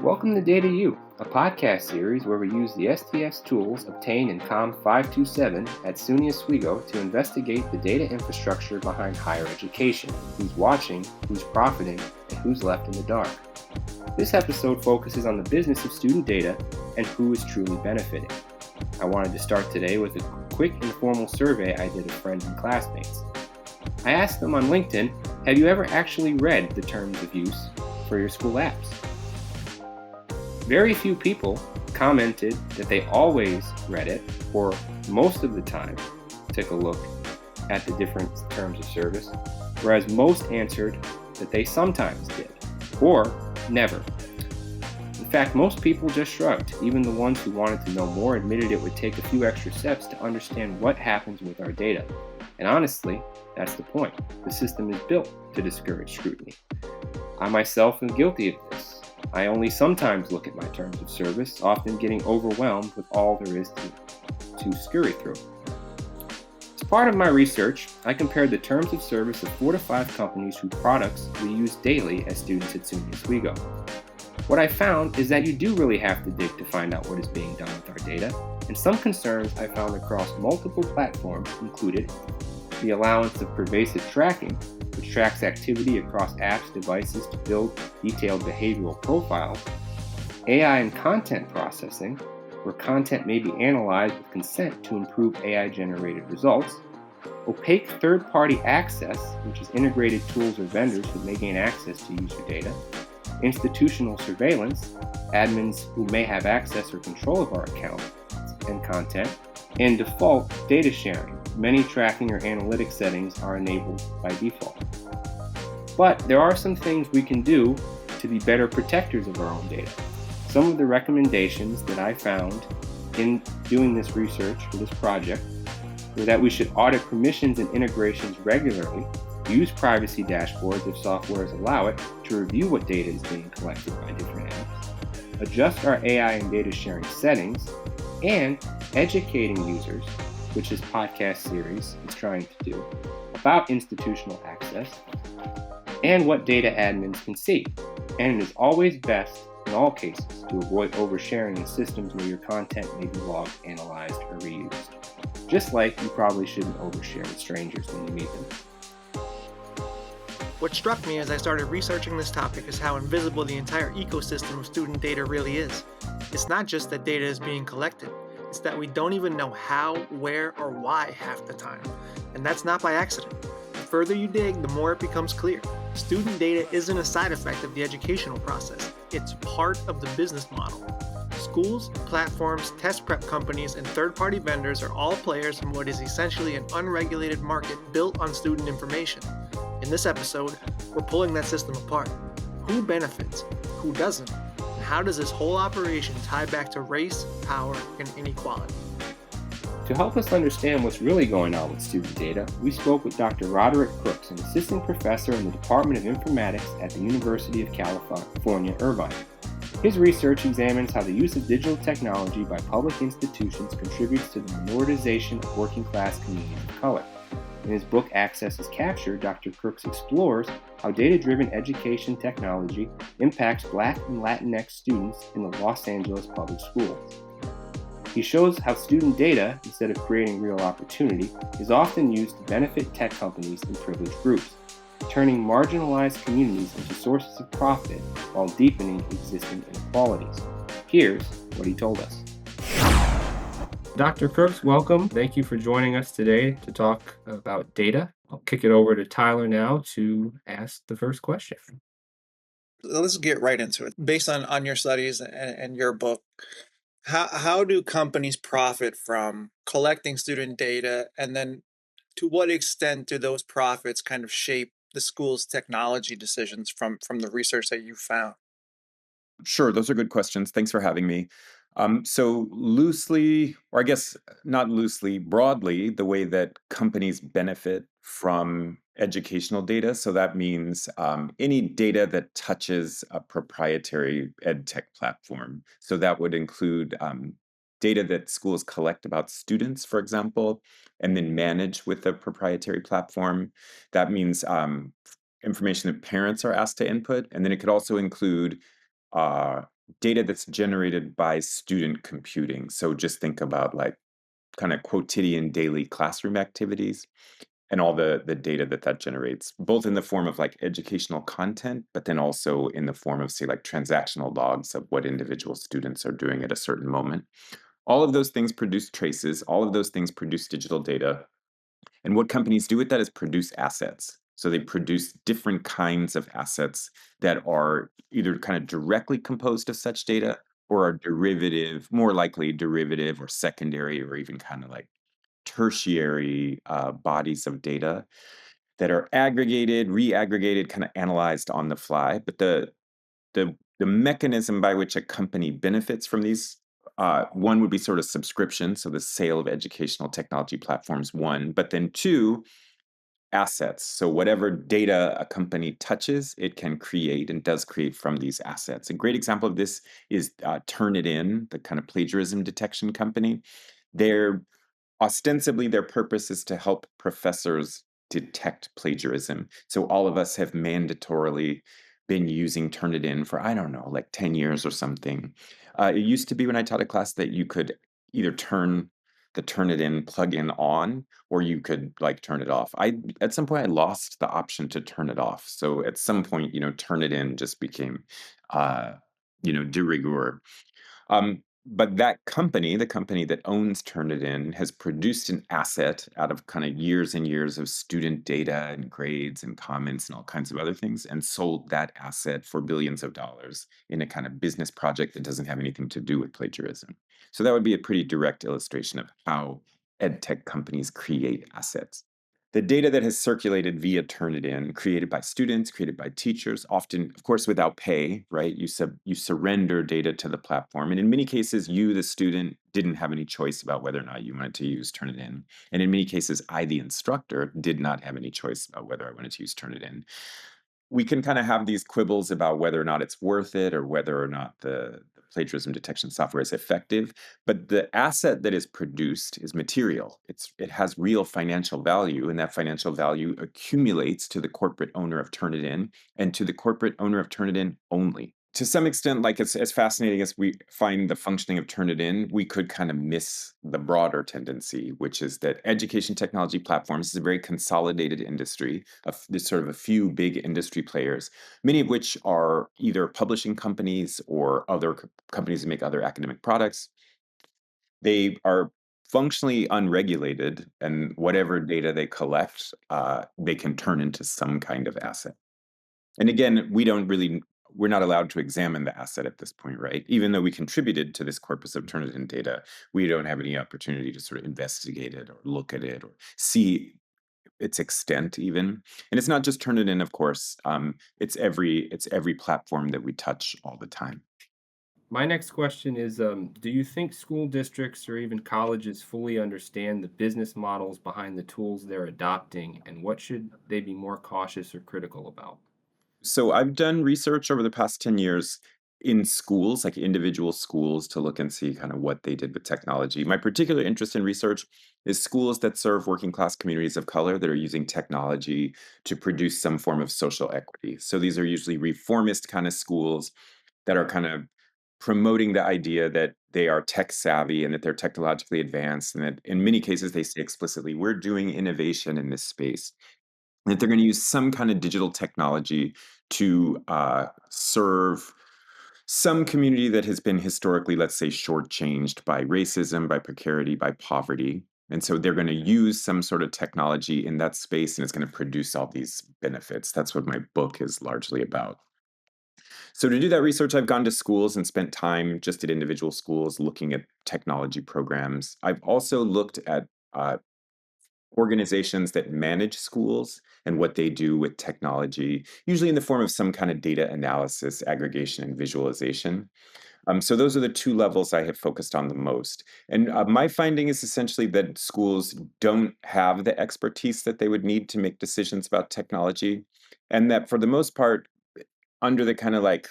Welcome to Data U, a podcast series where we use the STS tools obtained in COM 527 at SUNY Oswego to investigate the data infrastructure behind higher education, who's watching, who's profiting, and who's left in the dark. This episode focuses on the business of student data and who is truly benefiting. I wanted to start today with a quick informal survey I did of friends and classmates. I asked them on LinkedIn, have you ever actually read the terms of use for your school apps? Very few people commented that they always read it, or most of the time took a look at the different terms of service, whereas most answered that they sometimes did, or never. In fact, most people just shrugged. Even the ones who wanted to know more admitted it would take a few extra steps to understand what happens with our data. And honestly, that's the point. The system is built to discourage scrutiny. I myself am guilty of this. I only sometimes look at my terms of service, often getting overwhelmed with all there is to scurry through. As part of my research, I compared the terms of service of 4 to 5 companies whose products we use daily as students at SUNY Oswego. What I found is that you do really have to dig to find out what is being done with our data, and some concerns I found across multiple platforms included the allowance of pervasive tracking, which tracks activity across apps, devices to build detailed behavioral profiles, AI and content processing, where content may be analyzed with consent to improve AI-generated results, opaque third-party access, which is integrated tools or vendors who may gain access to user data, institutional surveillance, admins who may have access or control of our account and content, and default data sharing. Many tracking or analytic settings are enabled by default. But there are some things we can do to be better protectors of our own data. Some of the recommendations that I found in doing this research for this project were that we should audit permissions and integrations regularly, use privacy dashboards if softwares allow it to review what data is being collected by different apps, adjust our AI and data sharing settings, and educating users, which this podcast series is trying to do, about institutional access and what data admins can see. And it is always best, in all cases, to avoid oversharing in systems where your content may be logged, analyzed, or reused. Just like you probably shouldn't overshare with strangers when you meet them. What struck me as I started researching this topic is how invisible the entire ecosystem of student data really is. It's not just that data is being collected, it's that we don't even know how, where, or why half the time. And that's not by accident. The further you dig, the more it becomes clear. Student data isn't a side effect of the educational process, it's part of the business model. Schools, platforms, test prep companies, and third-party vendors are all players in what is essentially an unregulated market built on student information. In this episode, we're pulling that system apart. Who benefits? Who doesn't? And how does this whole operation tie back to race, power, and inequality? To help us understand what's really going on with student data, we spoke with Dr. Roderick Crooks, an assistant professor in the Department of Informatics at the University of California, Irvine. His research examines how the use of digital technology by public institutions contributes to the minoritization of working-class communities of color. In his book, Access is Capture, Dr. Crooks explores how data-driven education technology impacts Black and Latinx students in the Los Angeles public schools. He shows how student data, instead of creating real opportunity, is often used to benefit tech companies and privileged groups, turning marginalized communities into sources of profit while deepening existing inequalities. Here's what he told us. Dr. Crooks, welcome. Thank you for joining us today to talk about data. I'll kick it over to Tyler now to ask the first question. Let's get right into it. Based on your studies and your book, how do companies profit from collecting student data, and then to what extent do those profits kind of shape the school's technology decisions from the research that you found? Sure, those are good questions. Thanks for having me. So loosely, or I guess not loosely, broadly, the way that companies benefit from educational data. So that means any data that touches a proprietary ed tech platform. So that would include data that schools collect about students, for example, and then manage with a proprietary platform. That means information that parents are asked to input. And then it could also include data that's generated by student computing. So just think about like kind of quotidian daily classroom activities and all the data that that generates, both in the form of like educational content, but then also in the form of, say, like transactional logs of what individual students are doing at a certain moment. All of those things produce traces, all of those things produce digital data. And what companies do with that is produce assets. So they produce different kinds of assets that are either kind of directly composed of such data or are derivative, more likely derivative or secondary or even kind of like tertiary bodies of data that are aggregated, re-aggregated, kind of analyzed on the fly. But the mechanism by which a company benefits from these, one would be sort of subscription, so the sale of educational technology platforms, one, but then two, assets. So whatever data a company touches, it can create and does create from these assets. A great example of this is Turnitin, the kind of plagiarism detection company. They're ostensibly, their purpose is to help professors detect plagiarism. So all of us have mandatorily been using Turnitin for, I don't know, like 10 years or something. It used to be when I taught a class that you could either turn the Turnitin plugin on or you could like turn it off. At some point I lost the option to turn it off. So at some point, Turnitin just became de rigueur. But that company, the company that owns Turnitin, has produced an asset out of kind of years and years of student data and grades and comments and all kinds of other things, and sold that asset for billions of dollars in a kind of business project that doesn't have anything to do with plagiarism. So that would be a pretty direct illustration of how ed tech companies create assets. The data that has circulated via Turnitin, created by students, created by teachers, often, of course, without pay, right? You surrender data to the platform. And in many cases, you, the student, didn't have any choice about whether or not you wanted to use Turnitin. And in many cases, I, the instructor, did not have any choice about whether I wanted to use Turnitin. We can kind of have these quibbles about whether or not it's worth it or whether or not the plagiarism detection software is effective. But the asset that is produced is material. It has real financial value, and that financial value accumulates to the corporate owner of Turnitin and to the corporate owner of Turnitin only. To some extent, like as fascinating as we find the functioning of Turnitin, we could kind of miss the broader tendency, which is that education technology platforms is a very consolidated industry. There's sort of a few big industry players, many of which are either publishing companies or other companies that make other academic products. They are functionally unregulated, and whatever data they collect, they can turn into some kind of asset. And again, we're not allowed to examine the asset at this point, right? Even though we contributed to this corpus of Turnitin data, we don't have any opportunity to sort of investigate it or look at it or see its extent even. And it's not just Turnitin, of course. It's every platform that we touch all the time. My next question is, do you think school districts or even colleges fully understand the business models behind the tools they're adopting, and what should they be more cautious or critical about? So I've done research over the past 10 years in schools, like individual schools, to look and see kind of what they did with technology. My particular interest in research is schools that serve working class communities of color that are using technology to produce some form of social equity. So these are usually reformist kind of schools that are kind of promoting the idea that they are tech savvy and that they're technologically advanced, and that in many cases they say explicitly, we're doing innovation in this space, that they're going to use some kind of digital technology to serve some community that has been historically, let's say, shortchanged by racism, by precarity, by poverty. And so they're going to use some sort of technology in that space, and it's going to produce all these benefits. That's what my book is largely about. So to do that research, I've gone to schools and spent time just at individual schools looking at technology programs. I've also looked at organizations that manage schools and what they do with technology, usually in the form of some kind of data analysis, aggregation, and visualization. So those are the two levels I have focused on the most. And my finding is essentially that schools don't have the expertise that they would need to make decisions about technology, and that for the most part, under the kind of like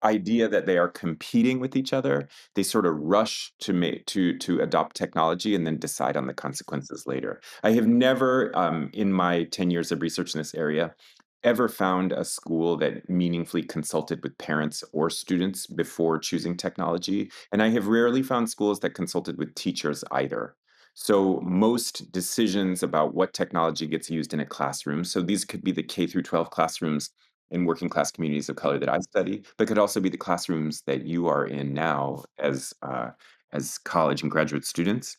idea that they are competing with each other, they sort of rush to adopt technology and then decide on the consequences later. I have never, in my 10 years of research in this area, ever found a school that meaningfully consulted with parents or students before choosing technology, and I have rarely found schools that consulted with teachers either. So most decisions about what technology gets used in a classroom, so these could be the K through 12 classrooms in working class communities of color that I study, but could also be the classrooms that you are in now as college and graduate students.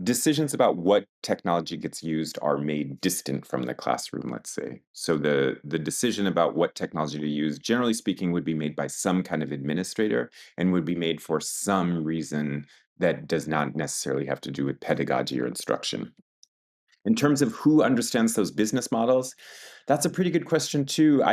Decisions about what technology gets used are made distant from the classroom, let's say. So the decision about what technology to use, generally speaking, would be made by some kind of administrator and would be made for some reason that does not necessarily have to do with pedagogy or instruction. In terms of who understands those business models, that's a pretty good question too. To be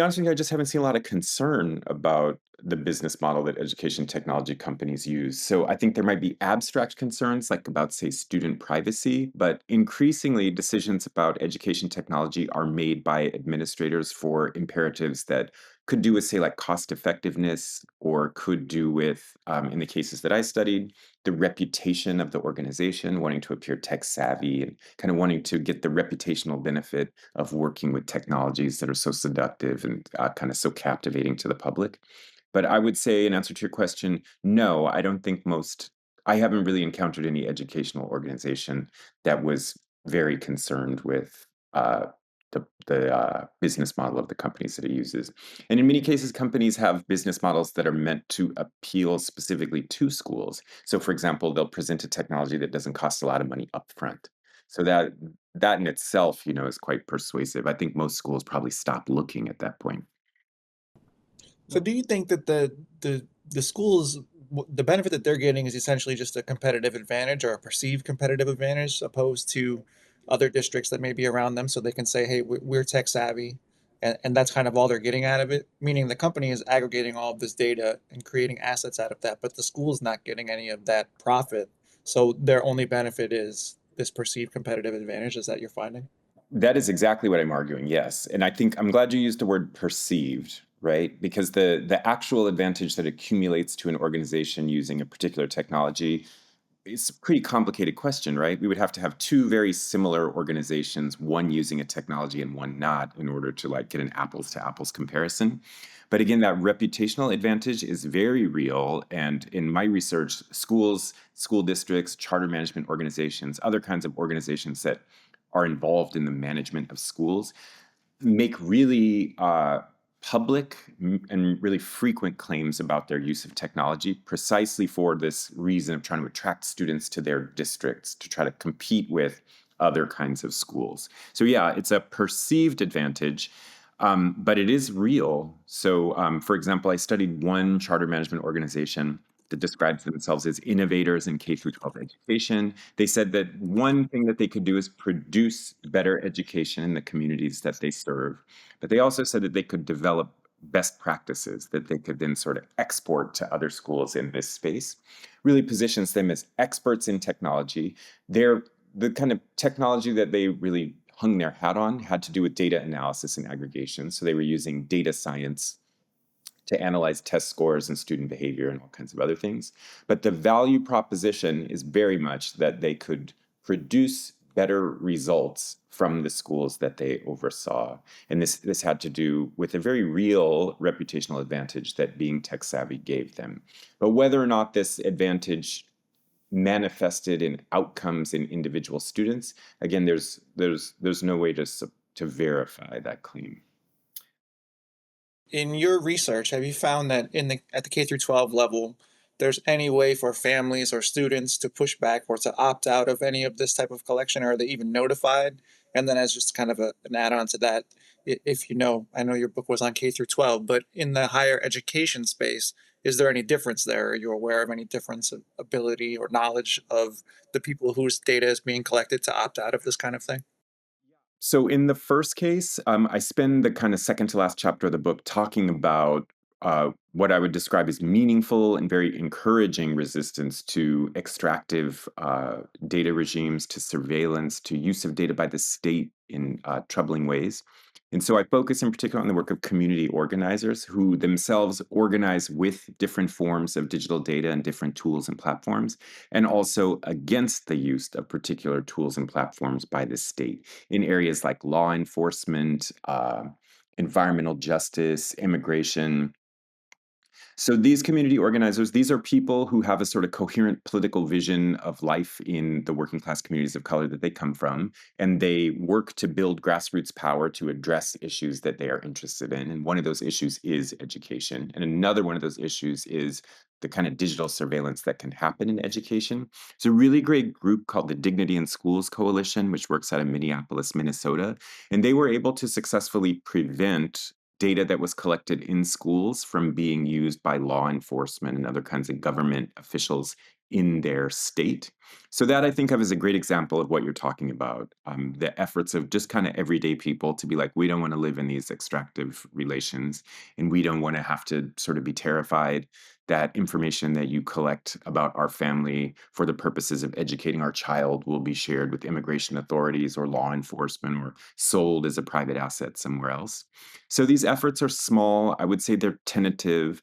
honest with you, I just haven't seen a lot of concern about the business model that education technology companies use. So I think there might be abstract concerns, like about, say, student privacy, but increasingly decisions about education technology are made by administrators for imperatives that could do with, say, like cost effectiveness, or could do with, in the cases that I studied, the reputation of the organization, wanting to appear tech savvy and kind of wanting to get the reputational benefit of working with technologies that are so seductive and kind of so captivating to the public. But I would say, in answer to your question, no, I don't think I haven't really encountered any educational organization that was very concerned with the business model of the companies that it uses. And in many cases, companies have business models that are meant to appeal specifically to schools. So, for example, they'll present a technology that doesn't cost a lot of money upfront. So that in itself, is quite persuasive. I think most schools probably stop looking at that point. So do you think that the schools, the benefit that they're getting is essentially just a competitive advantage or a perceived competitive advantage opposed to other districts that may be around them, so they can say, hey, we're tech savvy, and that's kind of all they're getting out of it, meaning the company is aggregating all of this data and creating assets out of that, but the school's not getting any of that profit. So their only benefit is this perceived competitive advantage. Is that your finding? That is exactly what I'm arguing, yes. And I think I'm glad you used the word perceived, right? Because the actual advantage that accumulates to an organization using a particular technology, it's a pretty complicated question, right? We would have to have two very similar organizations, one using a technology and one not, in order to like get an apples to apples comparison. But again, that reputational advantage is very real. And in my research, schools, school districts, charter management organizations, other kinds of organizations that are involved in the management of schools make really public and really frequent claims about their use of technology, precisely for this reason of trying to attract students to their districts to try to compete with other kinds of schools. So yeah, it's a perceived advantage, but it is real. So for example, I studied one charter management organization that describes themselves as innovators in K through 12 education. They said that one thing that they could do is produce better education in the communities that they serve. But they also said that they could develop best practices that they could then sort of export to other schools in this space. Really positions them as experts in technology. The kind of technology that they really hung their hat on had to do with data analysis and aggregation. So they were using data science to analyze test scores and student behavior and all kinds of other things. But the value proposition is very much that they could produce better results from the schools that they oversaw. And this had to do with a very real reputational advantage that being tech savvy gave them. But whether or not this advantage manifested in outcomes in individual students, again, there's no way to verify that claim. In your research, have you found that at the K through 12 level, there's any way for families or students to push back or to opt out of any of this type of collection? Or are they even notified? And then, as just kind of an add-on to that, if you know, I know your book was on K through 12, but in the higher education space, is there any difference there? Are you aware of any difference of ability or knowledge of the people whose data is being collected to opt out of this kind of thing? So in the first case, I spend the kind of second to last chapter of the book talking about what I would describe as meaningful and very encouraging resistance to extractive data regimes, to surveillance, to use of data by the state in troubling ways. And so I focus in particular on the work of community organizers who themselves organize with different forms of digital data and different tools and platforms, and also against the use of particular tools and platforms by the state in areas like law enforcement, environmental justice, immigration. So these community organizers, these are people who have a sort of coherent political vision of life in the working class communities of color that they come from, and they work to build grassroots power to address issues that they are interested in. And one of those issues is education. And another one of those issues is the kind of digital surveillance that can happen in education. It's a really great group called the Dignity in Schools Coalition, which works out of Minneapolis, Minnesota. And they were able to successfully prevent data that was collected in schools from being used by law enforcement and other kinds of government officials in their state. So that I think of as a great example of what you're talking about, the efforts of just kind of everyday people to be like, we don't want to live in these extractive relations, and we don't want to have to sort of be terrified that information that you collect about our family for the purposes of educating our child will be shared with immigration authorities or law enforcement or sold as a private asset somewhere else. So these efforts are small. I would say they're tentative.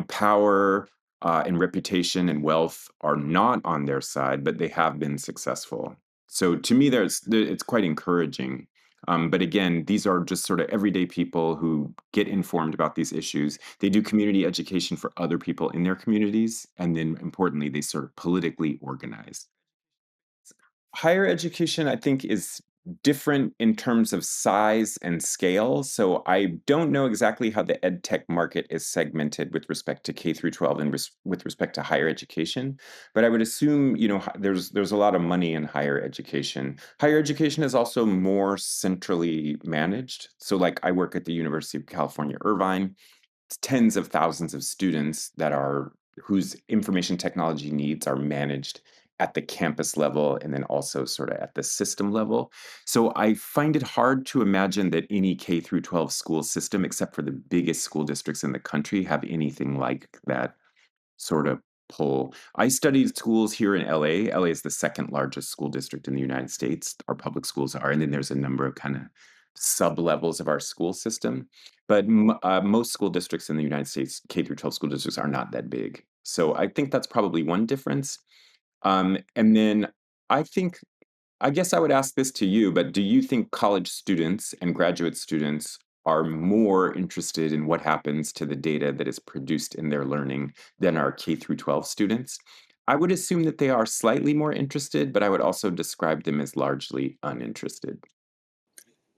Power and reputation and wealth are not on their side, but they have been successful. So to me, it's quite encouraging. But again, these are just sort of everyday people who get informed about these issues. They do community education for other people in their communities. And then importantly, they sort of politically organize. Higher education, I think, is different in terms of size and scale. So I don't know exactly how the ed tech market is segmented with respect to K through 12 and with respect to higher education. But I would assume, there's a lot of money in higher education. Higher education is also more centrally managed. So like I work at the University of California, Irvine, tens of thousands of students that are whose information technology needs are managed at the campus level and then also sort of at the system level. So I find it hard to imagine that any K through 12 school system, except for the biggest school districts in the country, have anything like that sort of pull. I studied schools here in LA. LA is the second largest school district in the United States. Our public schools are, and then there's a number of kind of sub levels of our school system. But most school districts in the United States, K through 12 school districts, are not that big. So I think that's probably one difference. And then I think I guess I would ask this to you, but do you think college students and graduate students are more interested in what happens to the data that is produced in their learning than our K through 12 students? I would assume that they are slightly more interested, but I would also describe them as largely uninterested.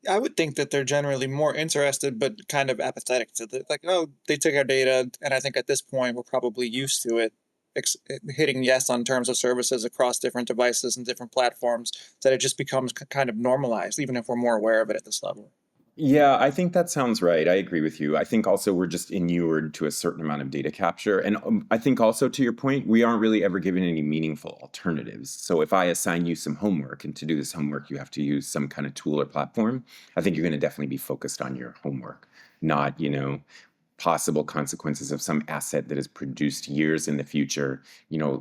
I would think that they're generally more interested, but kind of apathetic to the like. Oh, they took our data, and I think at this point we're probably used to it, hitting yes on terms of services across different devices and different platforms. That it just becomes kind of normalized, even if we're more aware of it at this level. Yeah, I think that sounds right. I agree with you. I think also we're just inured to a certain amount of data capture. And I think also to your point, we aren't really ever given any meaningful alternatives. So if I assign you some homework and to do this homework, you have to use some kind of tool or platform, I think you're going to definitely be focused on your homework, not, possible consequences of some asset that is produced years in the future,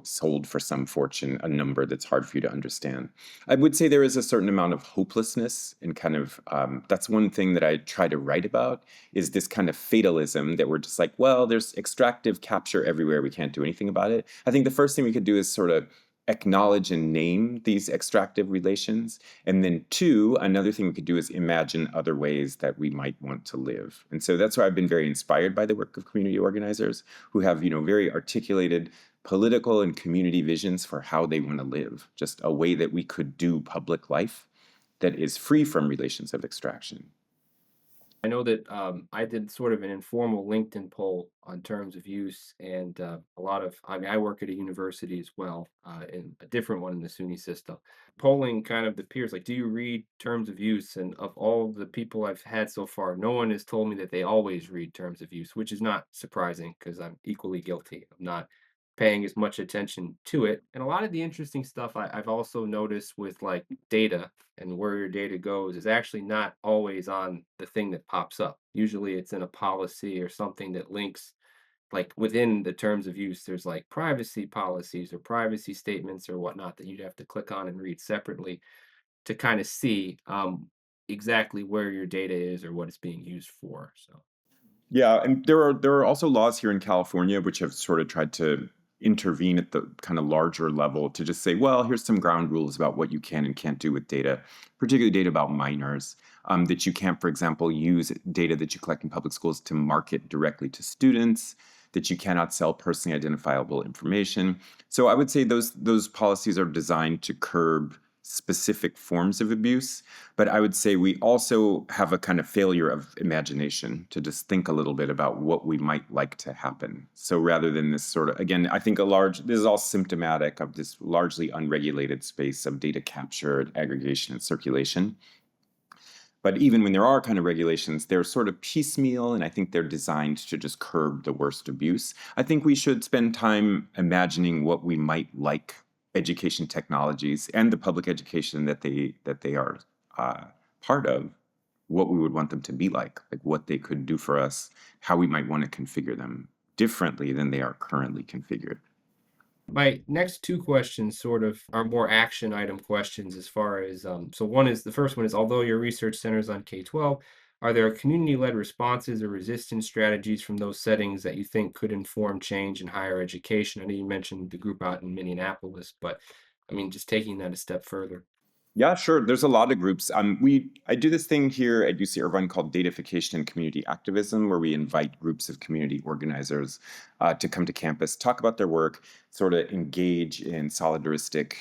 sold for some fortune, a number that's hard for you to understand. I would say there is a certain amount of hopelessness and kind of that's one thing that I try to write about is this kind of fatalism that we're just like, well, there's extractive capture everywhere. We can't do anything about it. I think the first thing we could do is sort of acknowledge and name these extractive relations. And then two, another thing we could do is imagine other ways that we might want to live. And so that's why I've been very inspired by the work of community organizers who have, very articulated political and community visions for how they want to live, just a way that we could do public life that is free from relations of extraction. I know that I did sort of an informal LinkedIn poll on terms of use, and I mean, I work at a university as well, in a different one in the SUNY system. Polling kind of the peers, like, do you read terms of use? And of all the people I've had so far, no one has told me that they always read terms of use, which is not surprising because I'm equally guilty of not paying as much attention to it. And a lot of the interesting stuff I've also noticed with like data and where your data goes is actually not always on the thing that pops up. Usually it's in a policy or something that links like within the terms of use, there's like privacy policies or privacy statements or whatnot that you'd have to click on and read separately to kind of see. exactly where your data is or what it's being used for. So, Yeah, and there are also laws here in California which have sort of tried to intervene at the kind of larger level to just say, well, here's some ground rules about what you can and can't do with data, particularly data about minors. That you can't, for example, use data that you collect in public schools to market directly to students. That you cannot sell personally identifiable information. So I would say those policies are designed to curb specific forms of abuse, but I would say we also have a kind of failure of imagination to just think a little bit about what we might like to happen. So rather than this sort of, again, I think this is all symptomatic of this largely unregulated space of data capture, aggregation, and circulation. But even when there are kind of regulations, they're sort of piecemeal, and I think they're designed to just curb the worst abuse. I think we should spend time imagining what we might like education technologies and the public education that they are uh, part of, what we would want them to be like what they could do for us, how we might want to configure them differently than they are currently configured. my next two questions sort of are more action item questions as far as so one is the first one is although your research centers on K-12, are there community-led responses or resistance strategies from those settings that you think could inform change in higher education? I know you mentioned the group out in Minneapolis, but I mean just taking that a step further. Yeah, sure. There's a lot of groups. I do this thing here at UC Irvine called Datafication and Community Activism, where we invite groups of community organizers to come to campus, talk about their work, sort of engage in solidaristic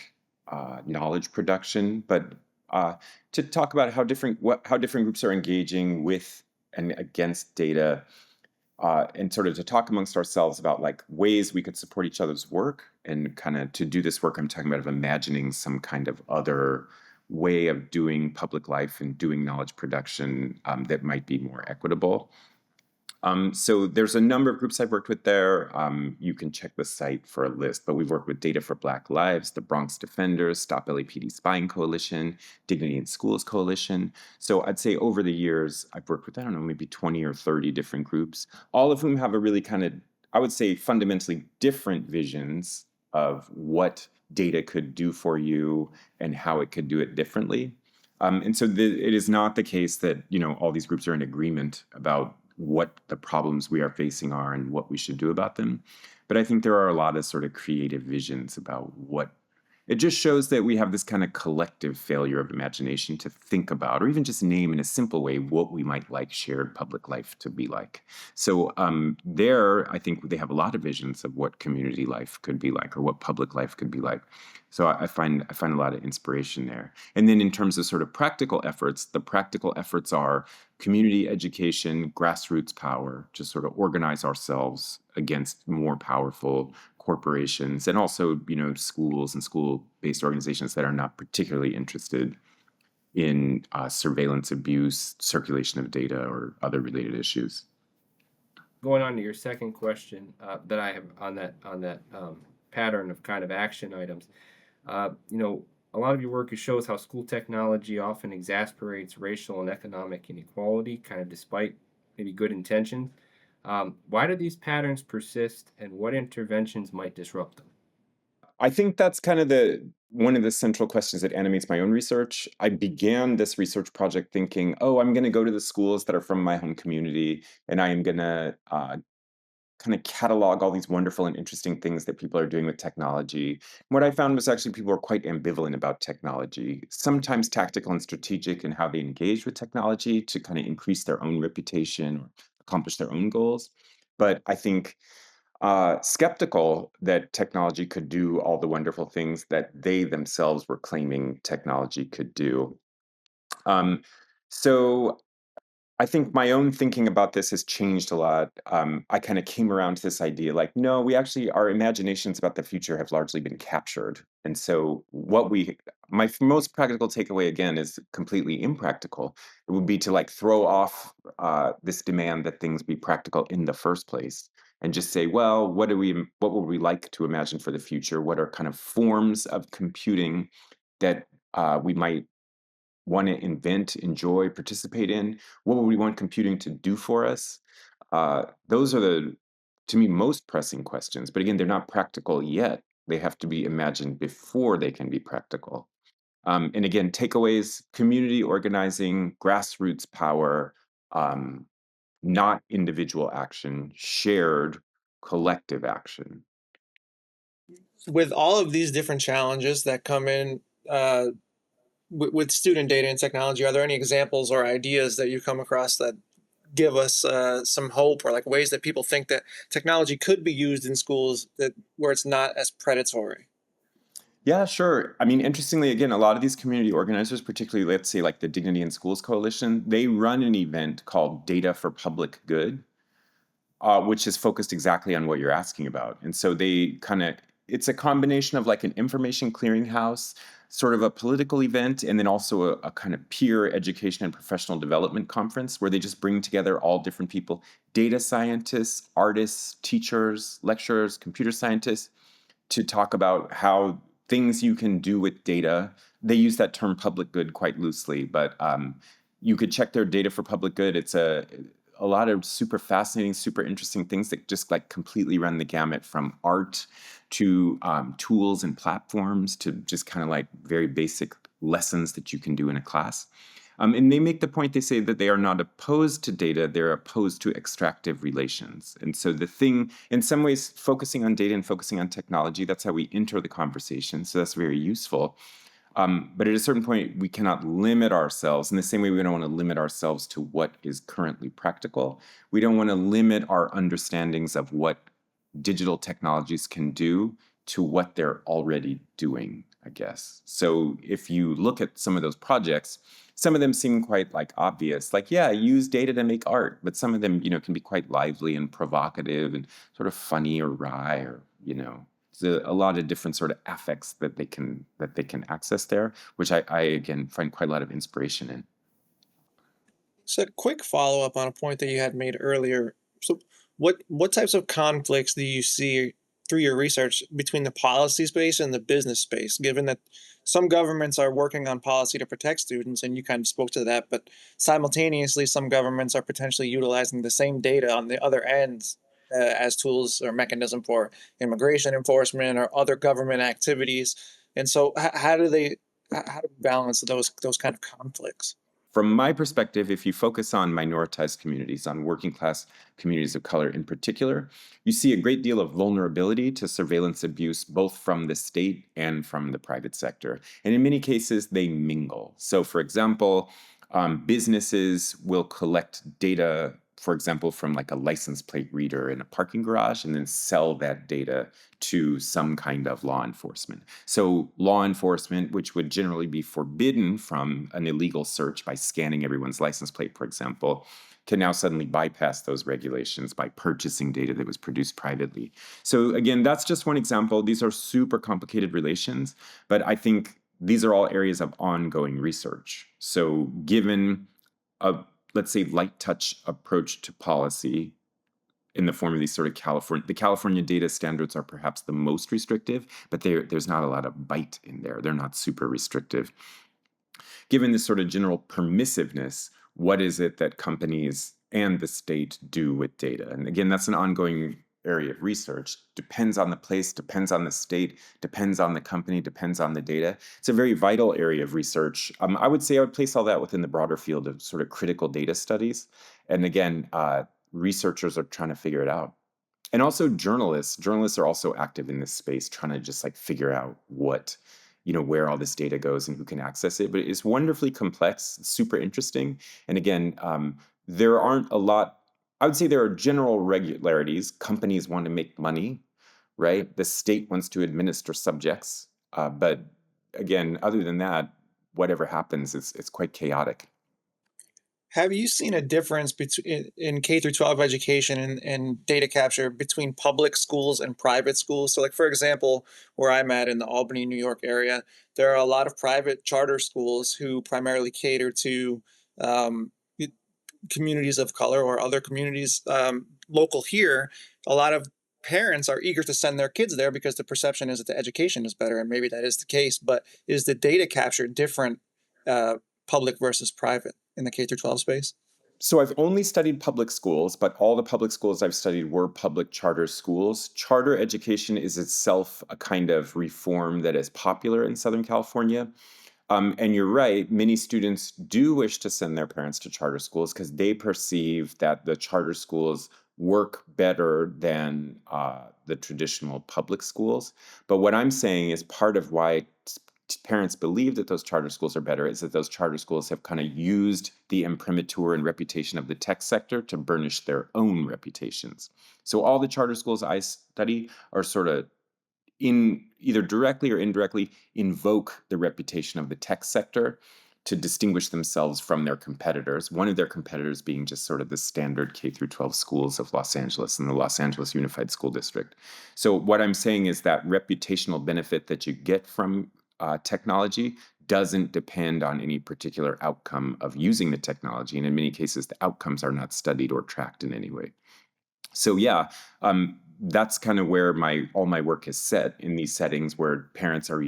knowledge production, but to talk about how different groups are engaging with and against data, and sort of to talk amongst ourselves about like ways we could support each other's work. And kind of to do this work I'm talking about of imagining some kind of other way of doing public life and doing knowledge production, that might be more equitable. So there's a number of groups I've worked with there. You can check the site for a list, but we've worked with Data for Black Lives, the Bronx Defenders, Stop LAPD Spying Coalition, Dignity in Schools Coalition. So I'd say over the years, I've worked with, I don't know, maybe 20 or 30 different groups, all of whom have a really kind of, I would say, fundamentally different visions of what data could do for you and how it could do it differently. And so it is not the case that all these groups are in agreement about what the problems we are facing are and what we should do about them. But I think there are a lot of sort of creative visions about what it just shows that we have this kind of collective failure of imagination to think about, or even just name in a simple way, what we might like shared public life to be like. So there, I think they have a lot of visions of what community life could be like, or what public life could be like. So I find a lot of inspiration there. And then in terms of sort of practical efforts, the practical efforts are community education, grassroots power, to sort of organize ourselves against more powerful corporations, and also schools and school-based organizations that are not particularly interested in surveillance, abuse, circulation of data, or other related issues. Going on to your second question that I have on that pattern of kind of action items, you know, a lot of your work shows how school technology often exasperates racial and economic inequality, kind of despite maybe good intentions. Why do these patterns persist, and what interventions might disrupt them? I think that's kind of the one of the central questions that animates my own research. I began this research project thinking, oh, I'm going to go to the schools that are from my home community, and I am going to kind of catalog all these wonderful and interesting things that people are doing with technology. What I found was actually people were quite ambivalent about technology, sometimes tactical and strategic in how they engage with technology to kind of increase their own reputation or accomplish their own goals. But I think skeptical that technology could do all the wonderful things that they themselves were claiming technology could do. Um, so I think my own thinking about this has changed a lot. I kind of came around to this idea like, no, our imaginations about the future have largely been captured. And so, my most practical takeaway again is completely impractical. It would be to like throw off this demand that things be practical in the first place and just say, well, what would we like to imagine for the future? What are kind of forms of computing that we might want to invent, enjoy, participate in? What would we want computing to do for us? Those are to me, most pressing questions. But again, they're not practical yet. They have to be imagined before they can be practical. And again, takeaways: community organizing, grassroots power, um, not individual action, shared collective action. With all of these different challenges that come in uh, with student data and technology, are there any examples or ideas that you come across that give us some hope, or like ways that people think that technology could be used in schools that where it's not as predatory? Yeah, sure. I mean, interestingly, again, a lot of these community organizers, particularly, let's say, like the Dignity in Schools Coalition, they run an event called Data for Public Good, which is focused exactly on what you're asking about. And so they kind of, it's a combination of like an information clearinghouse, sort of a political event, and then also a kind of peer education and professional development conference where they just bring together all different people: data scientists, artists, teachers, lecturers, computer scientists, to talk about how things you can do with data. They use that term public good quite loosely, but you could check their Data for Public Good. It's a lot of super fascinating, super interesting things that just like completely run the gamut, from art to tools and platforms to just kind of like very basic lessons that you can do in a class. And they make the point, they say that they are not opposed to data, they're opposed to extractive relations. And so the thing, in some ways, focusing on data and focusing on technology, that's how we enter the conversation. So that's very useful. But at a certain point, we cannot limit ourselves in the same way we don't want to limit ourselves to what is currently practical. We don't want to limit our understandings of what digital technologies can do to what they're already doing, I guess. So if you look at some of those projects, some of them seem quite like obvious, like, yeah, use data to make art, but some of them, can be quite lively and provocative and sort of funny or wry, or, there's a lot of different sort of affects that they can access there, which I again find quite a lot of inspiration in. So, a quick follow up on a point that you had made earlier. So, what types of conflicts do you see through your research between the policy space and the business space? Given that some governments are working on policy to protect students, and you kind of spoke to that, but simultaneously, some governments are potentially utilizing the same data on the other end as tools or mechanism for immigration enforcement or other government activities. And so, how do they how to balance those kind of conflicts? From my perspective, if you focus on minoritized communities, on working class communities of color in particular, you see a great deal of vulnerability to surveillance abuse, both from the state and from the private sector. And in many cases, they mingle. So, for example, businesses will collect data, for example, from like a license plate reader in a parking garage, and then sell that data to some kind of law enforcement. So law enforcement, which would generally be forbidden from an illegal search by scanning everyone's license plate, for example, can now suddenly bypass those regulations by purchasing data that was produced privately. So again, that's just one example. These are super complicated relations, but I think these are all areas of ongoing research. So given a, let's say, light touch approach to policy in the form of these sort of the California data standards are perhaps the most restrictive, but there's not a lot of bite in there. They're not super restrictive. Given this sort of general permissiveness, what is it that companies and the state do with data? And again, that's an ongoing area of research. Depends on the place, depends on the state, depends on the company, depends on the data. It's a very vital area of research. I would say I would place all that within the broader field of sort of critical data studies. And again, researchers are trying to figure it out. And also journalists are also active in this space, trying to just like figure out where all this data goes and who can access it. But it's wonderfully complex, super interesting. And again, there aren't a lot, I would say there are general regularities. Companies want to make money, right? The state wants to administer subjects. But again, other than that, whatever happens, it's quite chaotic. Have you seen a difference between in K through 12 education and data capture between public schools and private schools? So, like for example, where I'm at in the Albany, New York area, there are a lot of private charter schools who primarily cater to um, communities of color or other communities local here. A lot of parents are eager to send their kids there because the perception is that the education is better, and maybe that is the case. But is the data capture different, uh, public versus private in the K through 12 space? So I've only studied public schools, but all the public schools I've studied were public charter schools. Charter education is itself a kind of reform that is popular in Southern California. And you're right, many students do wish to send their parents to charter schools because they perceive that the charter schools work better than the traditional public schools. But what I'm saying is part of why parents believe that those charter schools are better is that those charter schools have kind of used the imprimatur and reputation of the tech sector to burnish their own reputations. So all the charter schools I study are sort of in either directly or indirectly invoke the reputation of the tech sector to distinguish themselves from their competitors. One of their competitors being just sort of the standard K through 12 schools of Los Angeles and the Los Angeles Unified School District. So what I'm saying is that reputational benefit that you get from technology doesn't depend on any particular outcome of using the technology. And in many cases, the outcomes are not studied or tracked in any way. So yeah, that's kind of where all my work is set, in these settings where parents are,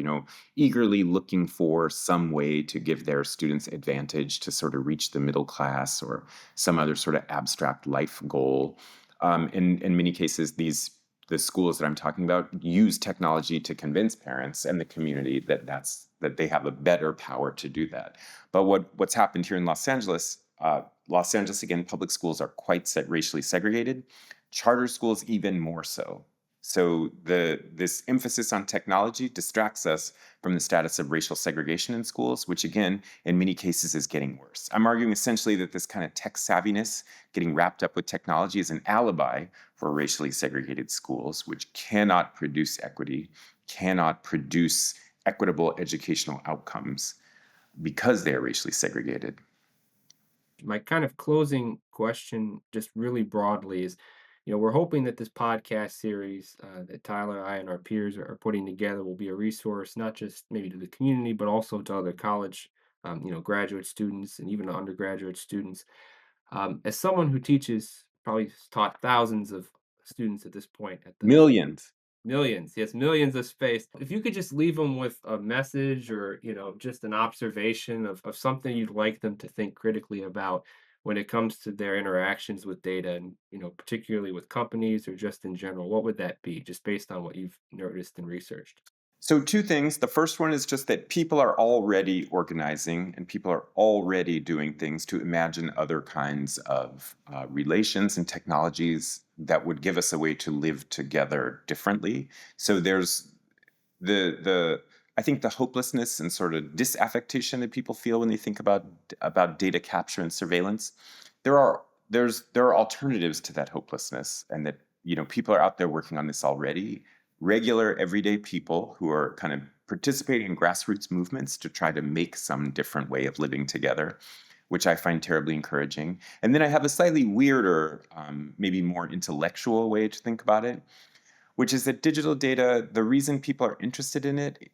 eagerly looking for some way to give their students advantage to sort of reach the middle class or some other sort of abstract life goal. In many cases, the schools that I'm talking about use technology to convince parents and the community that they have a better power to do that. But what's happened here in Los Angeles, again, public schools are quite racially segregated. Charter schools even more so. So this emphasis on technology distracts us from the status of racial segregation in schools, which again, in many cases is getting worse. I'm arguing essentially that this kind of tech savviness, getting wrapped up with technology, is an alibi for racially segregated schools, which cannot produce equity, cannot produce equitable educational outcomes because they are racially segregated. My kind of closing question, just really broadly, is we're hoping that this podcast series that Tyler, I, and our peers are putting together will be a resource, not just maybe to the community, but also to other college, graduate students and even undergraduate students. As someone who teaches, probably taught thousands of students at this point at the Millions. millions, yes, millions of space. If you could just leave them with a message or, just an observation of something you'd like them to think critically about when it comes to their interactions with data and, particularly with companies or just in general, what would that be, just based on what you've noticed and researched? So two things. The first one is just that people are already organizing and people are already doing things to imagine other kinds of relations and technologies that would give us a way to live together differently. So there's the I think the hopelessness and sort of disaffectation that people feel when they think about data capture and surveillance. There are alternatives to that hopelessness, and that people are out there working on this already. Regular everyday people who are kind of participating in grassroots movements to try to make some different way of living together, which I find terribly encouraging. And then I have a slightly weirder, maybe more intellectual way to think about it, which is that digital data, the reason people are interested in it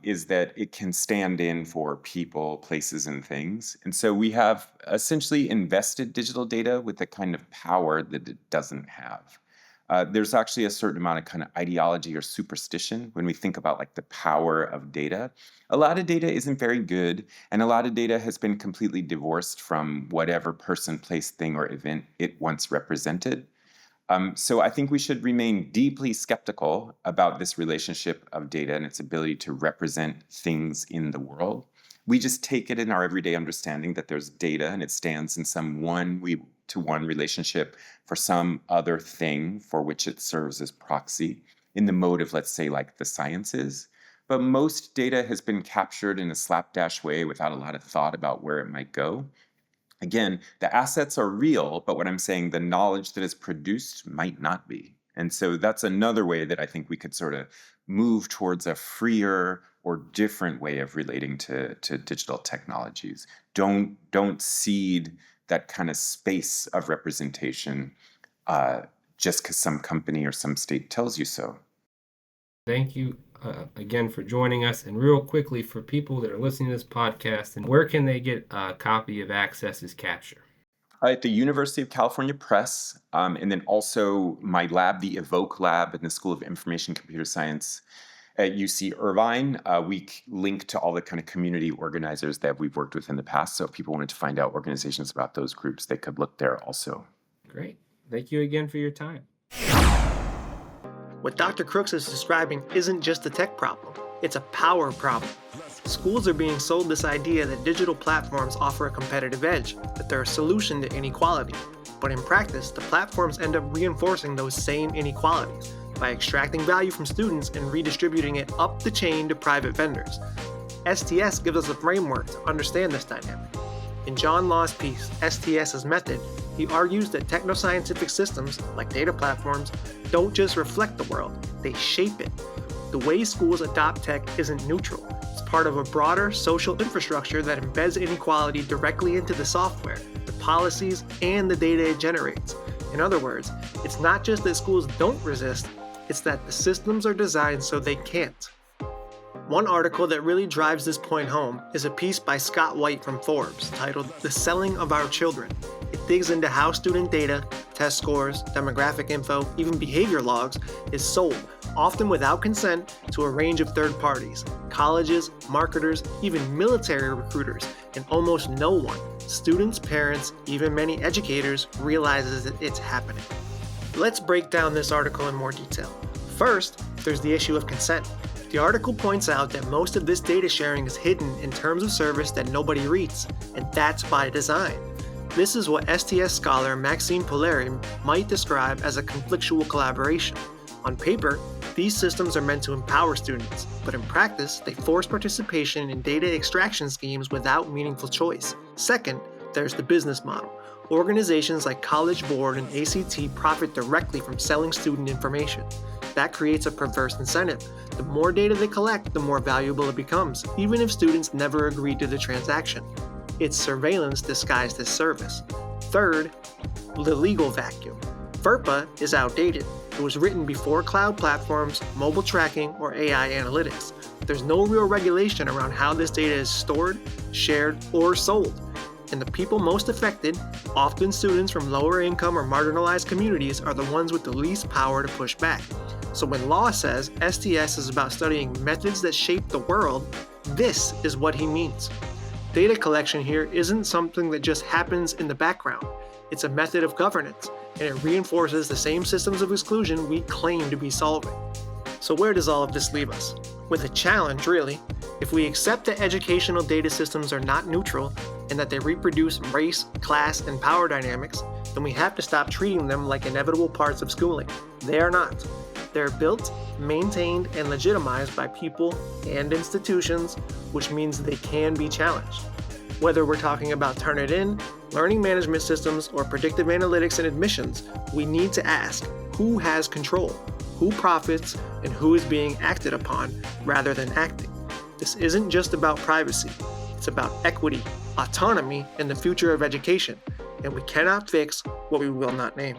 is that it can stand in for people, places, and things. And so we have essentially invested digital data with the kind of power that it doesn't have. There's actually a certain amount of kind of ideology or superstition when we think about like the power of data. A lot of data isn't very good, and a lot of data has been completely divorced from whatever person, place, thing, or event it once represented. So I think we should remain deeply skeptical about this relationship of data and its ability to represent things in the world. We just take it in our everyday understanding that there's data and it stands in some one-to-one relationship for some other thing for which it serves as proxy in the mode of, let's say, like the sciences. But most data has been captured in a slapdash way without a lot of thought about where it might go. Again, the assets are real, but what I'm saying, the knowledge that is produced might not be. And so that's another way that I think we could sort of move towards a freer or different way of relating to digital technologies. Don't cede that kind of space of representation just because some company or some state tells you so. Thank you again for joining us. And real quickly, for people that are listening to this podcast, and where can they get a copy of Access's Capture? At the University of California Press, and then also my lab, the Evoke Lab in the School of Information Computer Science at UC Irvine. We link to all the kind of community organizers that we've worked with in the past. So if people wanted to find out organizations about those groups, they could look there also. Great. Thank you again for your time. What Dr. Crooks is describing isn't just a tech problem, it's a power problem. Schools are being sold this idea that digital platforms offer a competitive edge, that they're a solution to inequality. But in practice, the platforms end up reinforcing those same inequalities by extracting value from students and redistributing it up the chain to private vendors. STS gives us a framework to understand this dynamic. In John Law's piece, STS's Method, he argues that technoscientific systems, like data platforms, don't just reflect the world, they shape it. The way schools adopt tech isn't neutral. It's part of a broader social infrastructure that embeds inequality directly into the software, the policies, and the data it generates. In other words, it's not just that schools don't resist, it's that the systems are designed so they can't. One article that really drives this point home is a piece by Scott White from Forbes titled "The Selling of Our Children." It digs into how student data, test scores, demographic info, even behavior logs is sold, often without consent, to a range of third parties, colleges, marketers, even military recruiters, and almost no one, students, parents, even many educators, realizes that it's happening. Let's break down this article in more detail. First, there's the issue of consent. The article points out that most of this data sharing is hidden in terms of service that nobody reads, and that's by design. This is what STS scholar Maxime Polleri might describe as a conflictual collaboration. On paper, these systems are meant to empower students, but in practice, they force participation in data extraction schemes without meaningful choice. Second, there's the business model. Organizations like College Board and ACT profit directly from selling student information. That creates a perverse incentive. The more data they collect, the more valuable it becomes, even if students never agreed to the transaction. It's surveillance disguised as service. Third, the legal vacuum. FERPA is outdated. It was written before cloud platforms, mobile tracking, or AI analytics. There's no real regulation around how this data is stored, shared, or sold. And the people most affected, often students from lower income or marginalized communities, are the ones with the least power to push back. So when Law says STS is about studying methods that shape the world, this is what he means. Data collection here isn't something that just happens in the background. It's a method of governance, and it reinforces the same systems of exclusion we claim to be solving. So where does all of this leave us? With a challenge, really. If we accept that educational data systems are not neutral, and that they reproduce race, class, and power dynamics, then we have to stop treating them like inevitable parts of schooling. They are not. They're built, maintained, and legitimized by people and institutions, which means they can be challenged. Whether we're talking about Turnitin, learning management systems, or predictive analytics and admissions, we need to ask, who has control? Who profits? And who is being acted upon rather than acting? This isn't just about privacy. It's about equity, autonomy, and the future of education. And we cannot fix what we will not name.